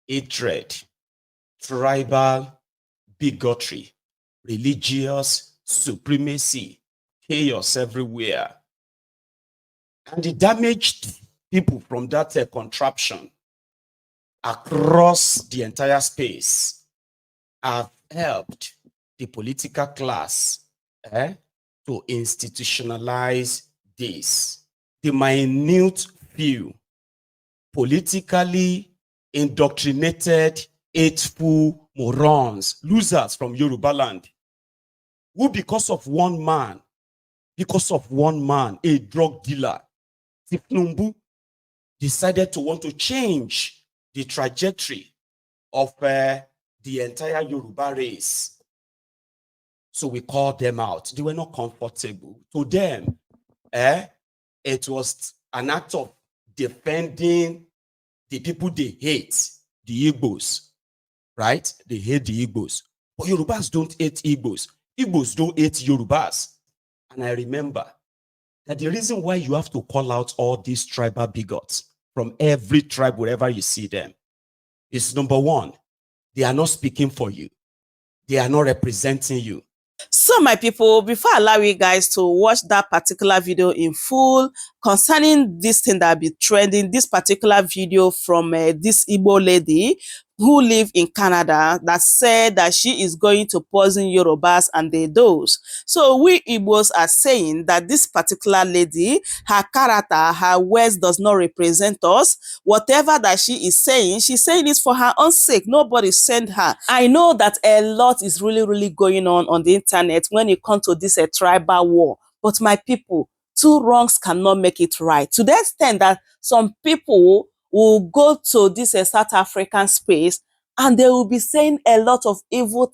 hatred, tribal bigotry, religious supremacy, chaos everywhere. And the damaged people from that contraption across the entire space have helped the political class to institutionalize this. The minute few politically indoctrinated, hateful morons, losers from Yoruba land, who because of one man, a drug dealer, Tifnumbu, decided to want to change the trajectory of the entire Yoruba race. So we called them out. They were not comfortable. To them, it was an act of defending the people they hate, the Igbos, right? They hate the Igbos. But Yorubas don't hate Igbos. Igbos don't hate Yorubas. And I remember that the reason why you have to call out all these tribal bigots from every tribe, wherever you see them, is number one, they are not speaking for you. They are not representing you. So my people, before I allow you guys to watch that particular video in full concerning this thing that be trending, this particular video from this Igbo lady who live in Canada that said that she is going to poison Yorubas and they those. So we Igbos are saying that this particular lady, her character, her words does not represent us. Whatever that she is saying, she's saying it for her own sake. Nobody sent her. I know that a lot is really going on the internet when it comes to this tribal war. But my people, two wrongs cannot make it right. To the extent that some people will go to this South African space and they will be saying a lot of ill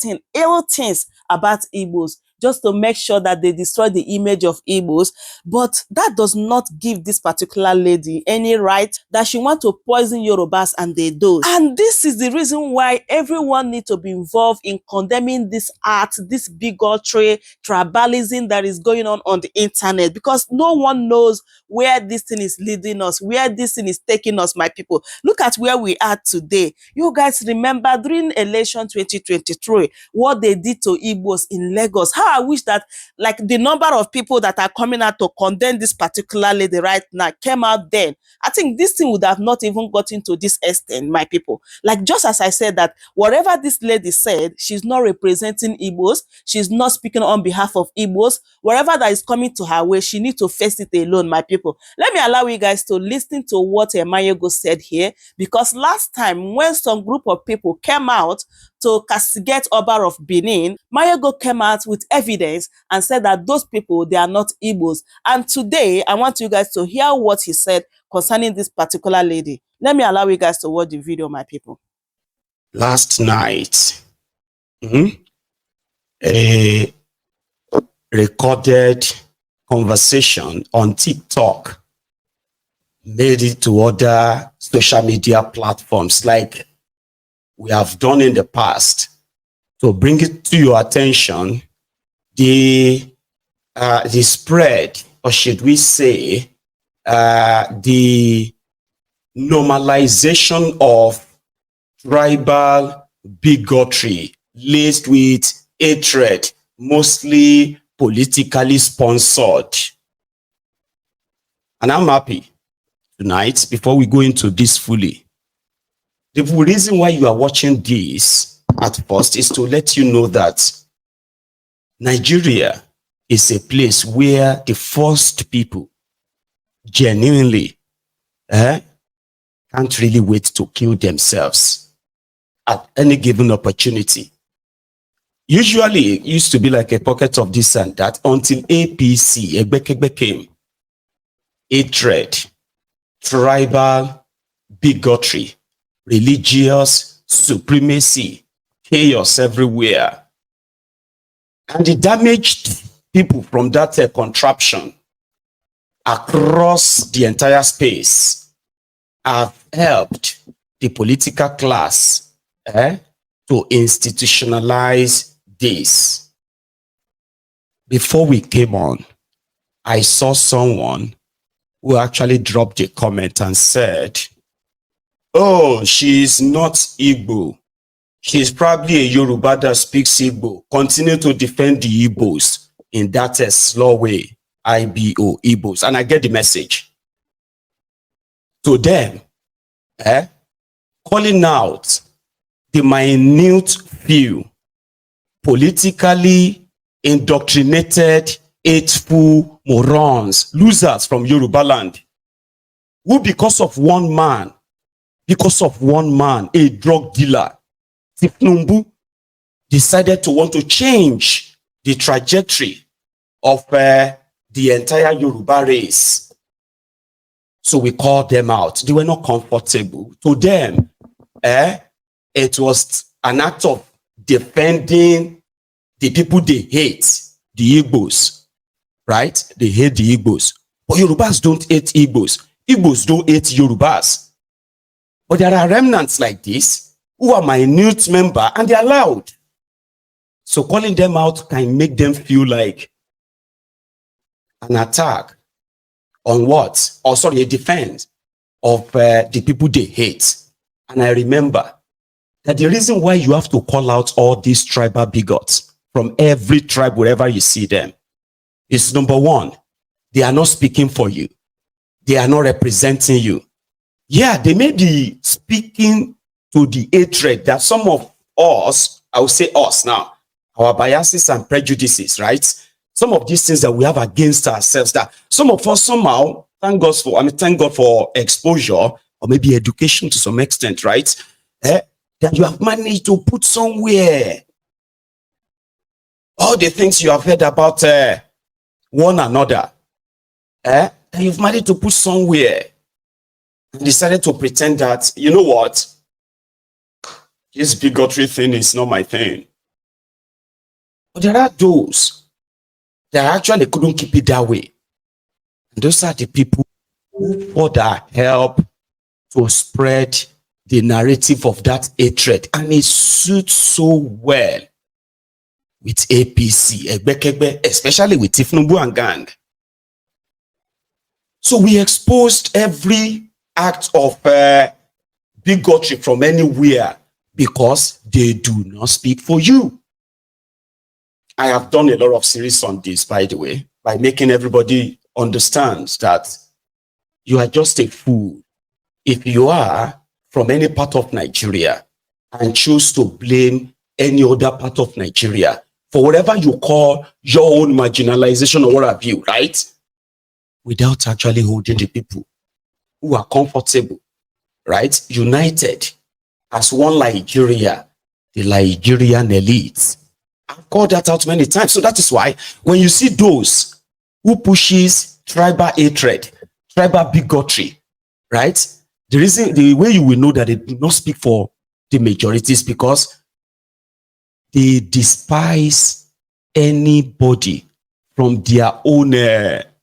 things about Igbos, just to make sure that they destroy the image of Igbos. But that does not give this particular lady any right that she wants to poison Yorubas and they do. And this is the reason why everyone needs to be involved in condemning this art, this bigotry, tribalism that is going on the internet, because no one knows where this thing is leading us, where this thing is taking us, my people. Look at where we are today. You guys remember during election 2023, what they did to Igbos in Lagos. How I wish that like the number of people that are coming out to condemn this particular lady right now came out then. I think this thing would have not even gotten to this extent, my people. Like just as I said that whatever this lady said, she's not representing Igbos. She's not speaking on behalf of Igbos. Whatever that is coming to her way, she needs to face it alone, my people. Let me allow you guys to listen to what Mayego said here, because last time when some group of people came out to castigate Oba of Benin, Mayego came out with evidence and said that those people, they are not Igbos. And today, I want you guys to hear what he said concerning this particular lady. Let me allow you guys to watch the video, my people. Last night, a recorded conversation on TikTok made it to other social media platforms like we have done in the past. So bring it to your attention, the spread, or should we say, the normalization of tribal bigotry laced with hatred, mostly politically sponsored. And I'm happy tonight, before we go into this fully, the reason why you are watching this at first is to let you know that Nigeria is a place where the first people genuinely can't really wait to kill themselves at any given opportunity. Usually, it used to be like a pocket of this and that until APC, Egbekegbe came. Hatred, tribal bigotry, religious supremacy, chaos everywhere. And the damaged people from that contraption across the entire space have helped the political class to institutionalize this. Before we came on, I saw someone who actually dropped a comment and said, Oh, she's not Igbo. She's probably a Yoruba that speaks Igbo. Continue to defend the Igbos in that slow way. IBO, Igbos. And I get the message. To them, calling out the minute few politically indoctrinated, hateful morons, losers from Yoruba land, who because of one man, a drug dealer, Tifnumbu, decided to want to change the trajectory of the entire Yoruba race. So we called them out. They were not comfortable. To them, it was an act of defending the people they hate, the Igbos, right? They hate the Igbos. But Yorubas don't hate Igbos. Igbos don't hate Yorubas. But there are remnants like this who are minute member and they are loud. So calling them out can make them feel like an attack on what? Or sorry, a defense of the people they hate. And I remember that the reason why you have to call out all these tribal bigots from every tribe, wherever you see them, is number one, they are not speaking for you. They are not representing you. Yeah, they may be speaking to the hatred that some of us, I will say us now, our biases and prejudices, right? Some of these things that we have against ourselves, that some of us somehow, thank God for exposure or maybe education to some extent, right? That you have managed to put somewhere. All the things you have heard about one another, that you've managed to put somewhere and decided to pretend that, you know what, this bigotry thing is not my thing. But there are those that actually couldn't keep it that way. And those are the people who further help to spread the narrative of that hatred. And it suits so well with APC, especially with Tifnumbu and gang. So we exposed every act of bigotry from anywhere because they do not speak for you. I have done a lot of series on this, by the way, by making everybody understand that you are just a fool if you are from any part of Nigeria and choose to blame any other part of Nigeria for whatever you call your own marginalization or what have you, right? Without actually holding the people who are comfortable, right? United as one Nigeria, the Nigerian elite. I've called that out many times. So that is why when you see those who pushes tribal hatred, tribal bigotry, right? The way you will know that they do not speak for the majority is because they despise anybody from their own,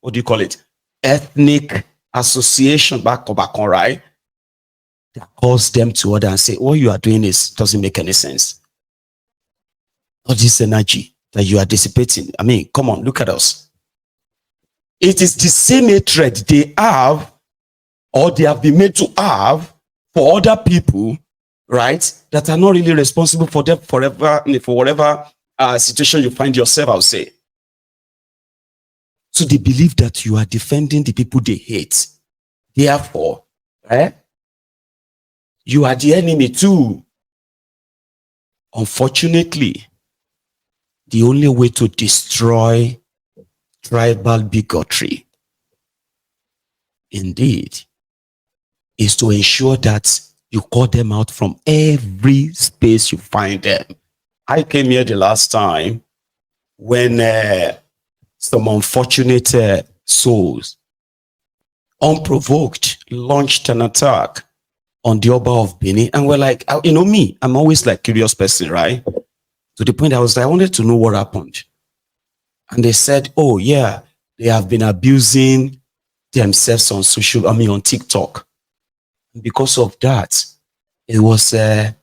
what do you call it? Ethnic association back, right? That calls them to order and say, what you are doing doesn't make any sense. All this energy that you are dissipating. I mean, come on, look at us. It is the same hatred they have, or they have been made to have for other people, right? That are not really responsible for them forever, for whatever situation you find yourself, I'll say. So they believe that you are defending the people they hate. Therefore, you are the enemy too. Unfortunately, the only way to destroy tribal bigotry, indeed, is to ensure that you call them out from every space you find them. I came here the last time when some unfortunate souls, unprovoked, launched an attack on the Oba of Benin. And we're like, you know me, I'm always like curious person, right? To the point I wanted to know what happened. And they said, oh yeah, they have been abusing themselves on on TikTok. And because of that, it was the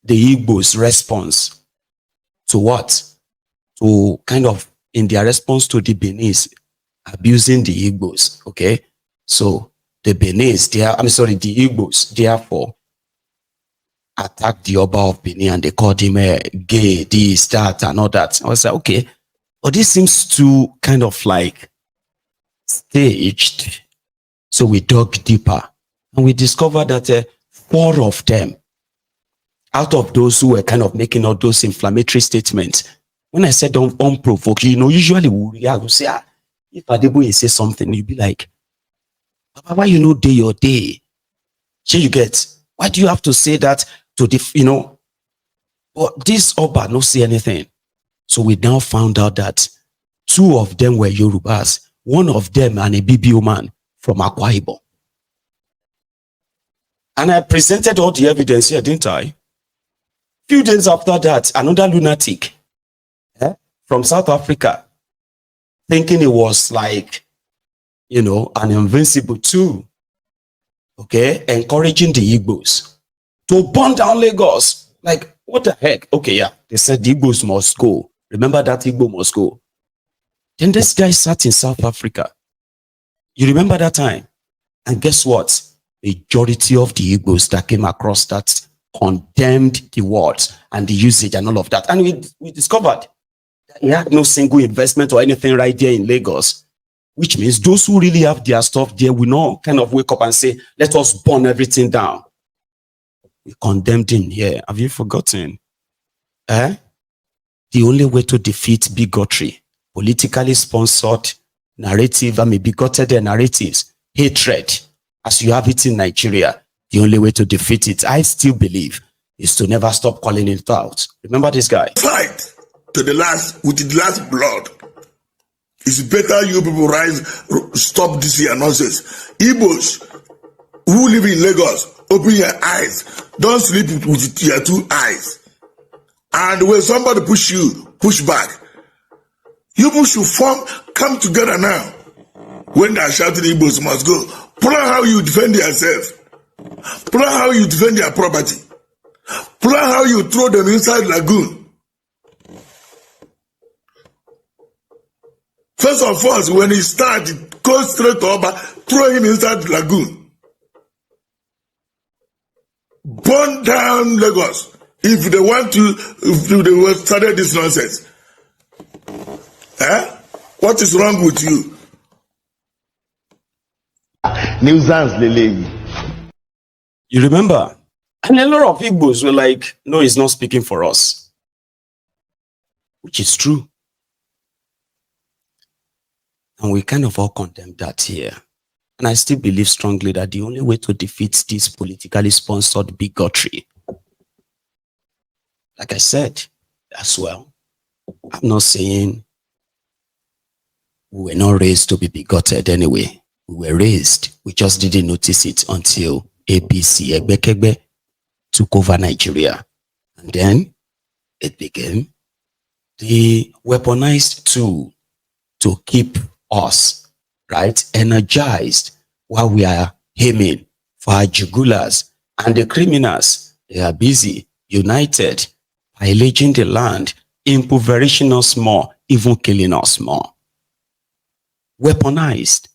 Igbo's response to what? To kind of, in their response to the Benis, abusing the Igbos, okay? So the Benis, the Igbos, therefore, attacked the Oba of Benin and they called him gay, this, that, and all that. I was like, okay, but this seems to kind of like staged. So we dug deeper and we discovered that 4 of them, out of those who were kind of making all those inflammatory statements, when I said unprovoked, usually we will say, if Adeboye say something, you'll be like, Papa, why you know day your day? So you get, why do you have to say that to the, but this Oba no say anything. So we now found out that 2 of them were Yorubas, 1 of them and a BBO man from Akwa Ibom. And I presented all the evidence here, didn't I? Few days after that, another lunatic from South Africa, thinking it was like, an invincible tool, okay, encouraging the Igbos to burn down Lagos. Like, what the heck? Okay, yeah, they said the Igbos must go. Remember that Igbo must go. Then this guy sat in South Africa. You remember that time? And guess what? Majority of the Igbos that came across that condemned the words and the usage and all of that. And we discovered that he had no single investment or anything right there in Lagos, which means those who really have their stuff there will not kind of wake up and say, let us burn everything down. We condemned him here. Have you forgotten? The only way to defeat bigotry, politically sponsored narrative, bigoted narratives, hatred, as you have it in Nigeria, the only way to defeat it, I still believe, is to never stop calling it out. Remember this guy? Fight to the last, with the last blood. It's better you people rise, stop this here nonsense. Igbos who live in Lagos, open your eyes. Don't sleep with your 2 eyes. And when somebody push you, push back. You people should come together now. When they are shouting, Igbos must go. Plan how you defend yourself. Plan how you defend your property. Plan how you throw them inside lagoon. First of all, when he started, go straight to Oba, throw him inside the lagoon. Burn down Lagos. If they want to, if they started this nonsense. What is wrong with you? Nuisance, Lele. You remember? And a lot of Igbos were like, no, he's not speaking for us. Which is true. And we kind of all condemn that here. And I still believe strongly that the only way to defeat this politically sponsored bigotry, like I said as well, I'm not saying we were not raised to be bigoted anyway. We were raised. We just didn't notice it until APC, Egbekegbe, took over Nigeria. And then it became the weaponized tool to keep us, right, energized while we are aiming for our jugulars. And the criminals, they are busy, united, pillaging the land, impoverishing us more, even killing us more. Weaponized.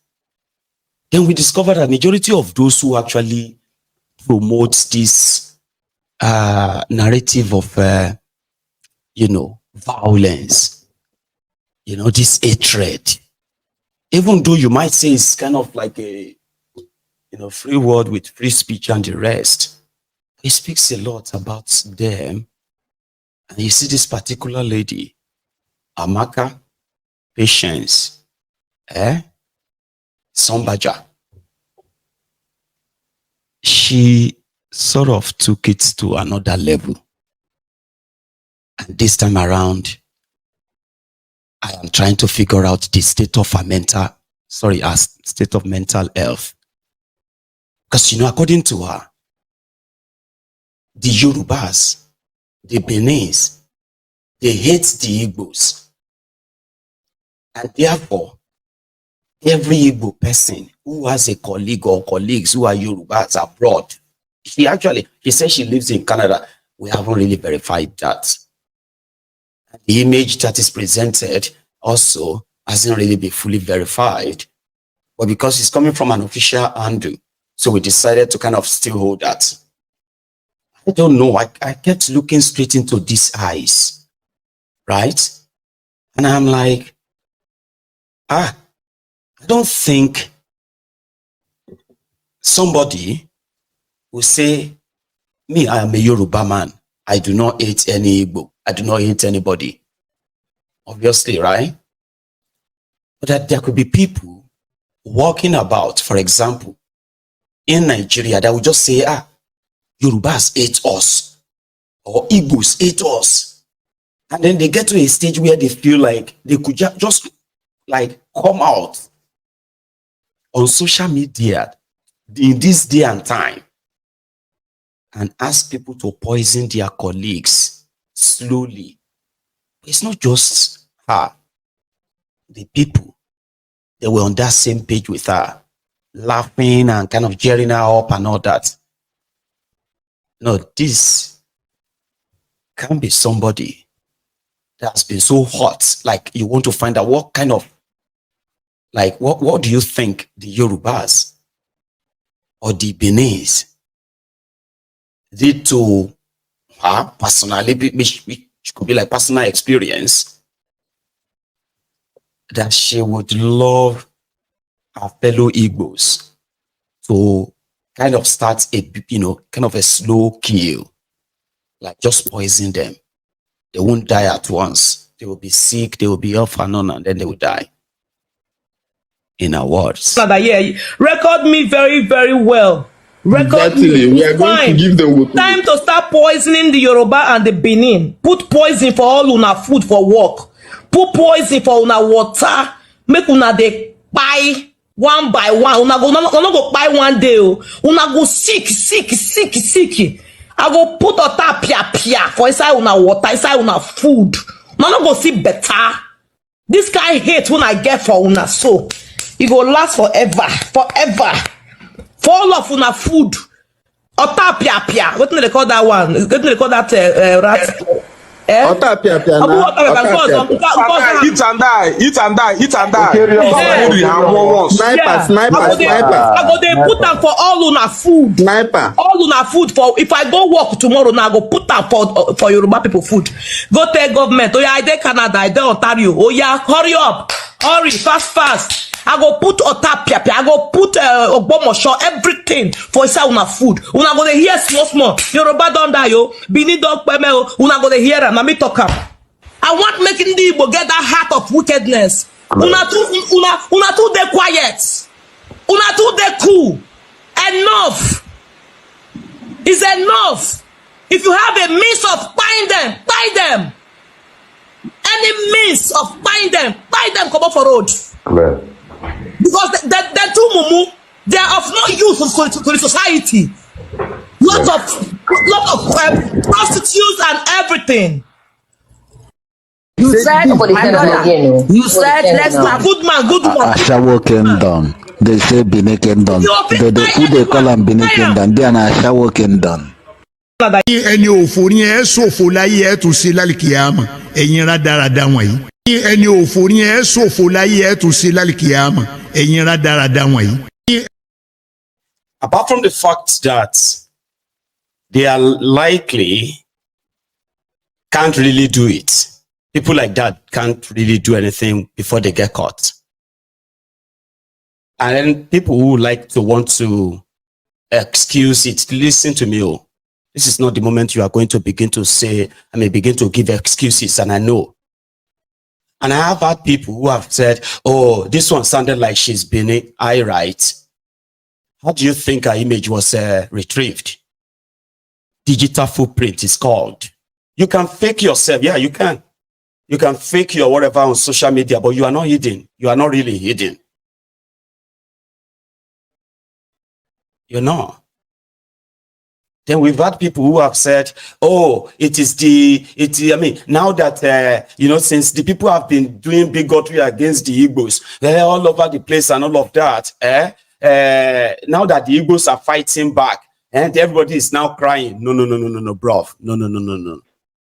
Then we discovered that majority of those who actually promote this narrative of, violence, this hatred, even though you might say it's kind of like a, free world with free speech and the rest, it speaks a lot about them. And you see this particular lady, Amaka, Patience, Sombaja, she sort of took it to another level. And this time around, I am trying to figure out the state of her state of mental health. Because, according to her, the Yorubas, the Benis, they hate the Igbos. And therefore, every Igbo person who has a colleague or colleagues who are Yorubas abroad, she says she lives in Canada. We haven't really verified that. The image that is presented also hasn't really been fully verified. But because it's coming from an official handle, so we decided to kind of still hold that. I don't know. I kept looking straight into these eyes, right? And I'm like, I don't think somebody will say, me, I am a Yoruba man. I do not hate any Igbo. I do not hate anybody. Obviously, right? But that there could be people walking about, for example, in Nigeria that will just say, Yorubas hate us, or Igbos hate us. And then they get to a stage where they feel like they could just like come out on social media in this day and time and ask people to poison their colleagues slowly. It's not just her. The people, they were on that same page with her, laughing and kind of cheering her up and all that. No, this can't be somebody that's been so hot. Like, you want to find out what kind of, like, what do you think the Yorubas or the Beninese did to her personally, which could be like personal experience, that she would love her fellow Igbos to kind of start a, kind of a slow kill, like just poison them. They won't die at once. They will be sick, they will be off and on, and then they will die. In our words. Yeah, record me very, very well. Record Exactly. me. We are going to give them time to start poisoning the Yoruba and the Benin. Put poison for all una food for work. Put poison for una water. Make una dey buy one by one. Una go buy one day. Una go sick. I go put ota pia for inside una water, inside una food. Una no go see better. This kind hate when I get for una so. It go last forever. For all of una food. Ota pia. What do they call that one? What do they call that rat? Ota pia. Eat and die. Sniper. I go dey put am for all una food. Sniper. All una food for if I go work tomorrow now, I go put am for Yoruba people food. Go tell government, oh yeah, I dey Canada, I dey Ontario. Oh yeah, hurry up. Hurry, fast. I go put otapia, I go put Bombshell, everything for inside una food. Una go dey hear small. Yoruba don die yo. Benin don peme yo. Una go dey hear am. Na me talk am. I want making the Igbo get that heart of wickedness. Una too dey quiet. Una too dey cool. Enough. Is enough. If you have a means of buying them, buy them. Any means of buying them, come up for road. Clear. Because the two mumu, they are of no use to the society. Lot of prostitutes and everything. You said let's have good man. Ashawo Kingdom. They say Benin Kingdom. Who they call them Benin Kingdom? They are Ashawo Kingdom. ẹni òfò ni ẹ ṣòfò láyé ẹ tún ṣe lálìkìyàmọ ẹ̀yin rádaràda wọ̀nyí. ẹni òfò ni ẹ ṣòfò láyé ẹ tún ṣe lálìkìyàmọ ẹ̀yin rádaràda wọ̀nyí. Apart from the fact that they are likely can't really do it, people like that can't really do anything before they get caught. And then people who like to want to excuse it, listen to me. This is not the moment you are going to begin to say, begin to give excuses, and I know. And I have had people who have said, oh, this one sounded like she's been right. How do you think her image was retrieved? Digital footprint is called. You can fake yourself. Yeah, you can. You can fake your whatever on social media, but you are not hidden. You are not really hidden. You're not. Then we've had people who have said, oh, now that, since the people have been doing bigotry against the Igbos, they're all over the place and all of that, now that the Igbos are fighting back, and everybody is now crying. No, bruv. No.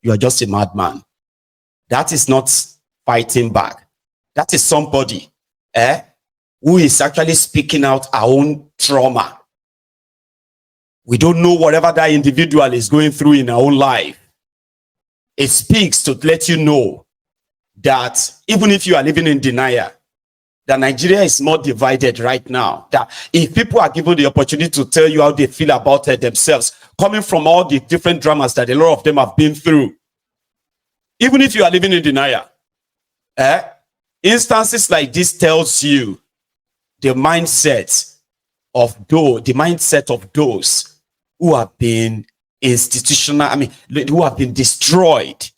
You are just a madman. That is not fighting back. That is somebody, who is actually speaking out our own trauma. We don't know whatever that individual is going through in our own life. It speaks to let you know that even if you are living in denial, that Nigeria is more divided right now. That if people are given the opportunity to tell you how they feel about themselves, coming from all the different dramas that a lot of them have been through, even if you are living in denial, instances like this tells you the mindset of those who have been who have been destroyed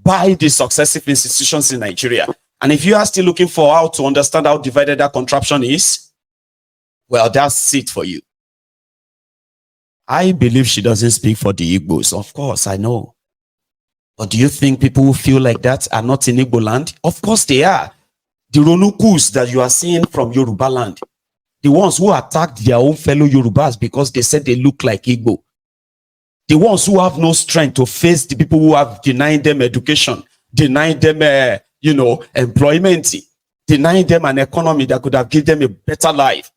by the successive institutions in Nigeria. And if you are still looking for how to understand how divided that contraption is, well, that's it for you. I believe she doesn't speak for the Igbos. Of course, I know. But do you think people who feel like that are not in Igbo land? Of course they are. The Ronukus that you are seeing from Yoruba land, the ones who attacked their own fellow Yorubas because they said they look like Igbo, the ones who have no strength to face the people who have denied them education, denied them, employment, denied them an economy that could have given them a better life.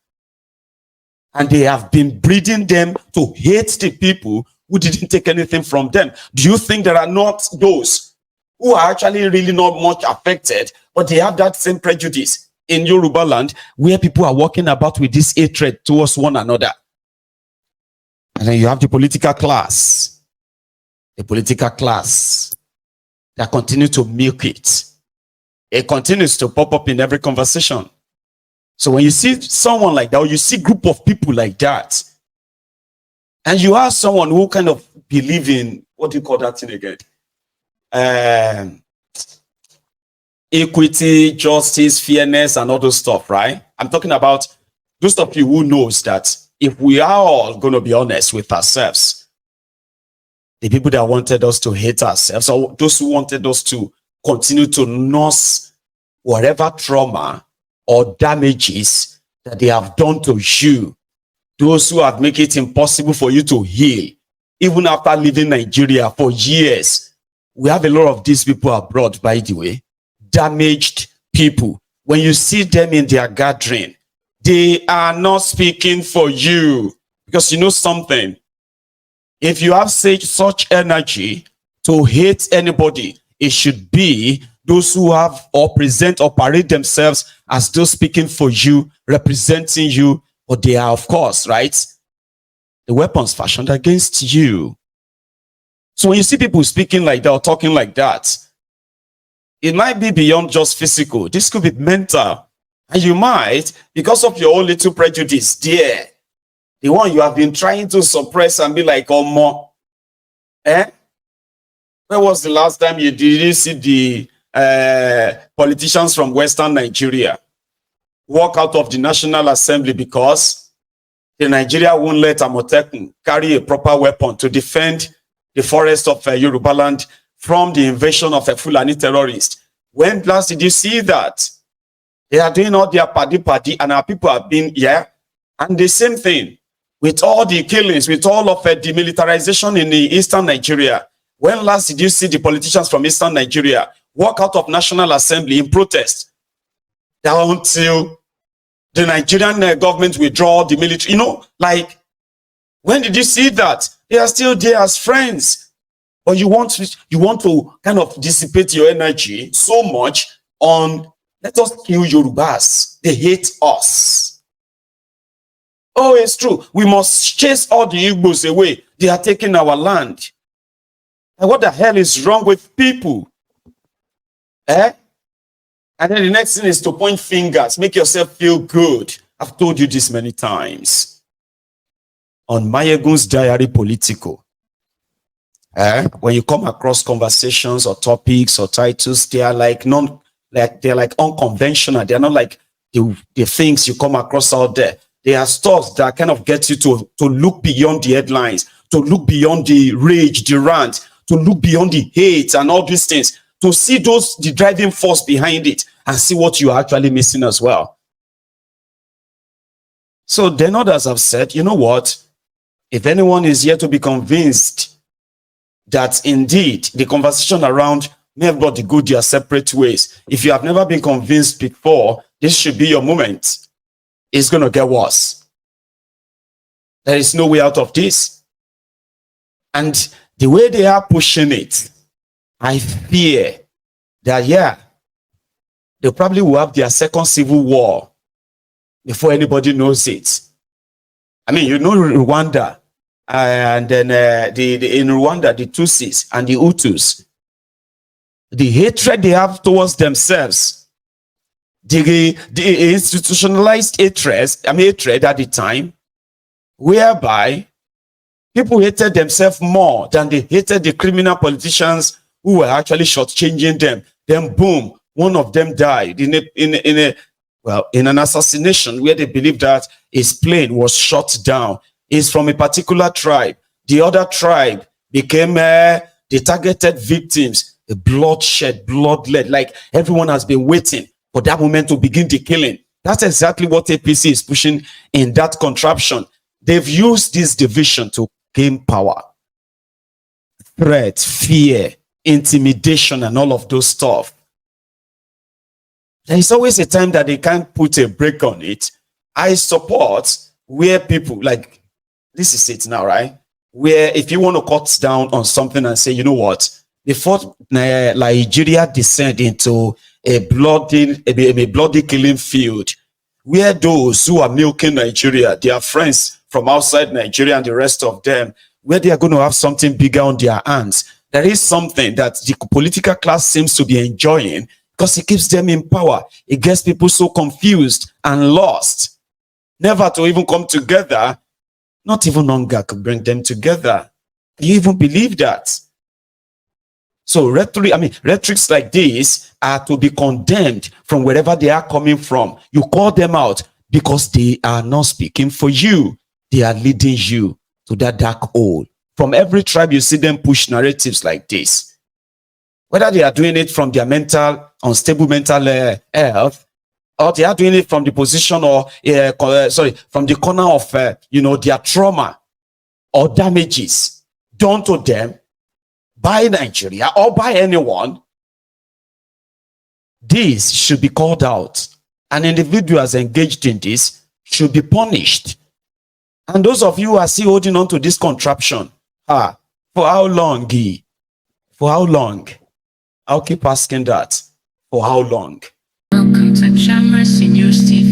And they have been breeding them to hate the people who didn't take anything from them. Do you think there are not those who are actually really not much affected, but they have that same prejudice in Yoruba land, where people are walking about with this hatred towards one another? And then you have the political class that continue to milk it. It continues to pop up in every conversation. So when you see someone like that, or you see a group of people like that, and you are someone who kind of believe in, what do you call that thing again? Equity, justice, fairness, and all those stuff, right? I'm talking about those of you who knows that if we are all going to be honest with ourselves, the people that wanted us to hate ourselves, or those who wanted us to continue to nurse whatever trauma or damages that they have done to you, those who have made it impossible for you to heal, even after living Nigeria for years. We have a lot of these people abroad, by the way, damaged people. When you see them in their gathering, they are not speaking for you. Because you know something, if you have such energy to hate anybody, it should be those who have or present or parade themselves as those speaking for you, representing you, but they are, of course, right, the weapons fashioned against you. So when you see people speaking like that or talking like that, it might be beyond just physical. This could be mental. And you might, because of your own little prejudice there, the one you have been trying to suppress and be like, oh, more. When was the last time you did see the politicians from Western Nigeria walk out of the National Assembly because the Nigeria won't let Amotekun carry a proper weapon to defend the forest of Yoruba land from the invasion of a Fulani terrorist? When last did you see that? They are doing all their party, and our people have been here. And the same thing with all the killings, with all of the demilitarization in the Eastern Nigeria. When last did you see the politicians from Eastern Nigeria walk out of National Assembly in protest until the Nigerian government withdraw the military? Like, when did you see that? They are still there as friends. But you want to kind of dissipate your energy so much on, let us kill Yorubas. They hate us. Oh, it's true. We must chase all the Igbos away. They are taking our land. And what the hell is wrong with people? And then the next thing is to point fingers, make yourself feel good. I've told you this many times. On Mayegun's Diary Political, when you come across conversations or topics or titles, they are like they're like unconventional. They're not like the things you come across out there. They are stuff that kind of get you to look beyond the headlines, to look beyond the rage, the rant, to look beyond the hate and all these things, to see the driving force behind it and see what you are actually missing as well. So then others have said, you know what? If anyone is here to be convinced that indeed the conversation around everybody go their separate ways, if you have never been convinced before, this should be your moment. It's going to get worse. There is no way out of this. And the way they are pushing it, I fear that, yeah, they probably will have their second civil war before anybody knows it. I mean, you know Rwanda, and then in Rwanda, the Tutsis and the Hutus, the hatred they have towards themselves, the institutionalized hatred at the time, whereby people hated themselves more than they hated the criminal politicians who were actually shortchanging them. Then boom, one of them died in an assassination where they believed that his plane was shot down. He's from a particular tribe. The other tribe became the targeted victims. The bloodshed, bloodlet, like everyone has been waiting for that moment to begin the killing. That's exactly what APC is pushing in that contraption. They've used this division to gain power. Threat, fear, intimidation, and all of those stuff. There is always a time that they can't put a break on it. I support where people, like, this is it now, right? Where if you want to cut down on something and say, you know what, before Nigeria descend into a bloody killing field, where those who are milking Nigeria, their friends from outside Nigeria and the rest of them, where they are going to have something bigger on their hands. There is something that the political class seems to be enjoying because it keeps them in power. It gets people so confused and lost, never to even come together. Not even hunger could bring them together. Can you even believe that? So rhetorics like this are to be condemned from wherever they are coming from. You call them out because they are not speaking for you. They are leading you to that dark hole. From every tribe, you see them push narratives like this. Whether they are doing it from their unstable mental health, or they are doing it from the position or from the corner of their trauma or damages done to them by Nigeria or by anyone. This should be called out, and individuals engaged in this should be punished. And those of you who are still holding on to this contraption, for how long, Guy? For how long? I'll keep asking that. For how long? Welcome to Shammer's News TV.